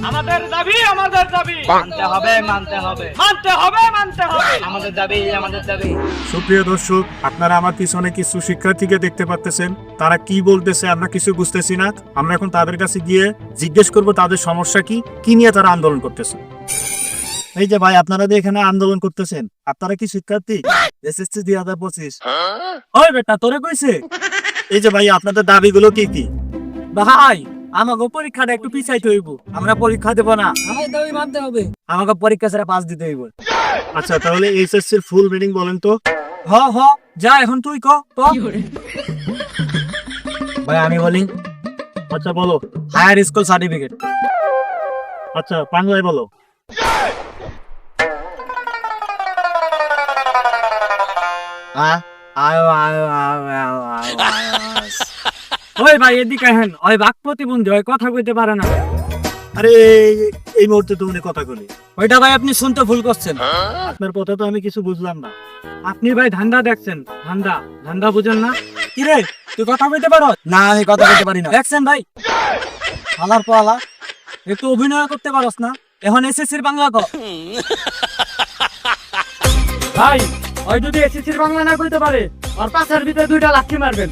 আমাদের দাবি মানতে হবে আমাদের দাবি। সুপ্রিয় দর্শক, আপনারা আমার পিছনে কিছু শিক্ষার্থীকে দেখতে পাচ্ছেন। তারা কি বলতেছে আমরা কিছু বুঝতেছি না। আমরা এখন তাদের কাছে গিয়ে জিজ্ঞেস করব তাদের সমস্যা কি নিয়ে তারা আন্দোলন করতেছে। এই যে ভাই, আপনারা যে এখানে আন্দোলন করতেছেন, আপনারা কি শিক্ষার্থী? এসএসসি 2025। ওই বেটা, তোরে কইছে? এই যে ভাই, আপনাদের দাবিগুলো কি? ভাই আমাকে পরীক্ষাটা একটু পিছাইতে হইব। আমরা পরীক্ষা দেব না, আমার দাবি মানতে হবে। আমাকে পরীক্ষা ছাড়া পাস দিতে হইব। আচ্ছা, তাহলে এইচএসসির ফুল মিনিং বলেন তো। হ যা এখন তুই ক তো। ভাই আমি বলি। আচ্ছা বলো। Higher school certificate. আচ্ছা বাংলায় বলো। ওই ভাই এদিকে হেন, ওই বাক প্রতিবন্ধী, ওই কথা কইতে পারে না। আরে এই মুহূর্তে তুমি কথা বলি। ওইটা ভাই আপনি শুনতে ভুল করছেন। আপনার কথা তো আমি কিছু বুঝলাম না। আপনি ভাই ধান্দা দেখছেন, ধান্দা বুঝেন না? কি রে, তুই কথা কইতে পারো না, আমি কথা বলতে পারি না। দেখছেন ভাই, হালার পালা একটু অভিনয় করতে পারস না? এখন এসএসসির বাংলা ক। ভাই ওই যদি এসএসসির বাংলা না কইতে পারে, আর পাশের ভিতরে 2টা লাথি মারবেন।